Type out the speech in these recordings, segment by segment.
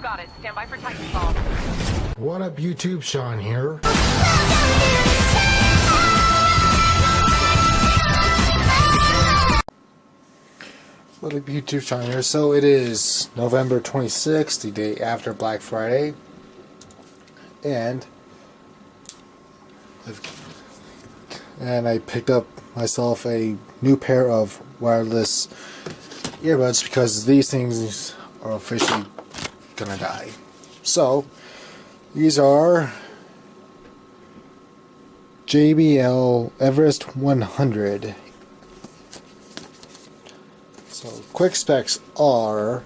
got it. Stand by for Titanfall. What up, YouTube? Sean here. What up, YouTube? Sean here. So it is November 26th, the day after Black Friday, and I picked up myself a new pair of wireless earbuds because these things are officially gonna die. So these are JBL Everest 100. So quick specs are,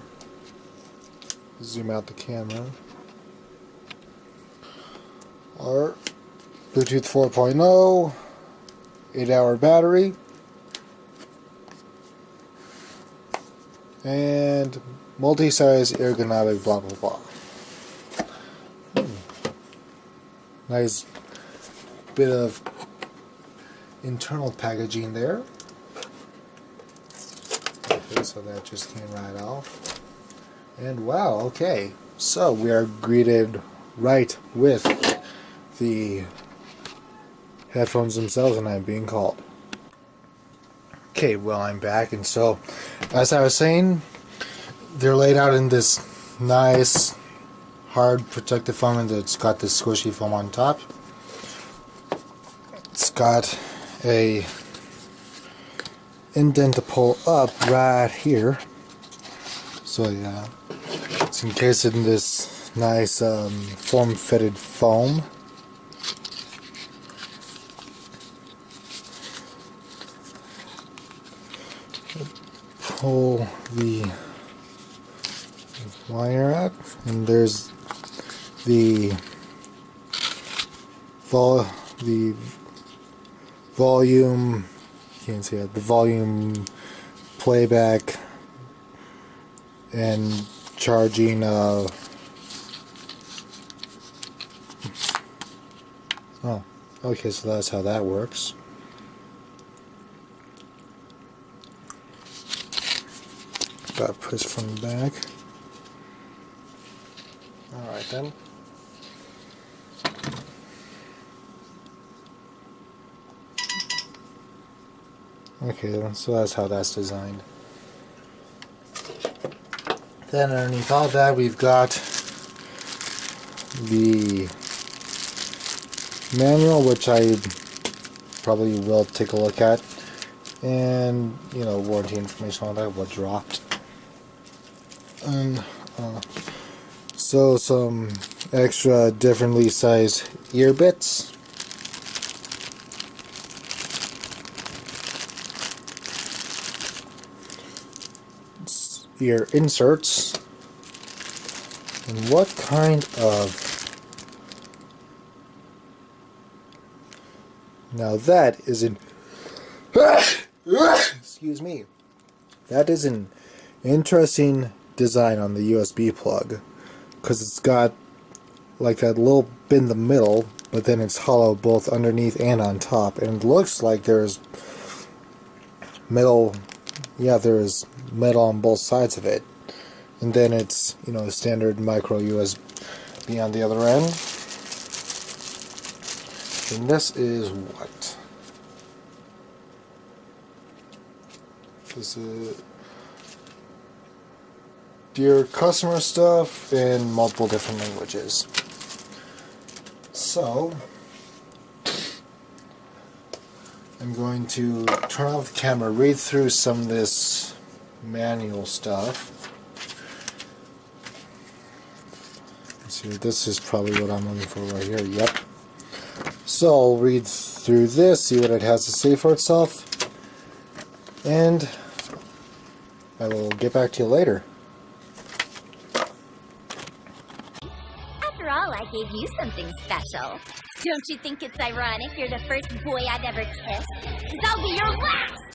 zoom out the camera, are Bluetooth 4.0, 8-hour battery, and multi-size ergonomic blah blah blah. Nice bit of internal packaging there. Okay, so that just came right off. And wow, okay. So we are greeted right with the headphones themselves, and I'm being called. Okay, well, I'm back, and so as I was saying, they're laid out in this nice hard protective foam, and it's got this squishy foam on top. It's got a indent to pull up right here, so yeah, it's encased in this nice form-fitted foam. Pull the wire out, and there's the volume, you can't see it, the volume playback and charging oh, okay, so that's how that works. Got push from the back. Alright then. Okay, so that's how that's designed. Then underneath all that, we've got the manual, which I probably will take a look at, and you know, warranty information, all that, what dropped. And so some extra differently sized ear bits. Ear inserts. And what kind of... Now that is an... Excuse me. That is an interesting design on the USB plug, because it's got like that little bit in the middle, but then it's hollow both underneath and on top, and it looks like there's metal, yeah, there's metal on both sides of it, and then it's, you know, standard micro USB on the other end. And this is what? This is Dear customer stuff in multiple different languages. So I'm going to turn off the camera, read through some of this manual stuff. Let's see, this is probably what I'm looking for right here. Yep. So I'll read through this, see what it has to say for itself, and I will get back to you later. After all, I gave you something special. Don't you think it's ironic you're the first boy I've ever kissed? 'Cause I'll be your last!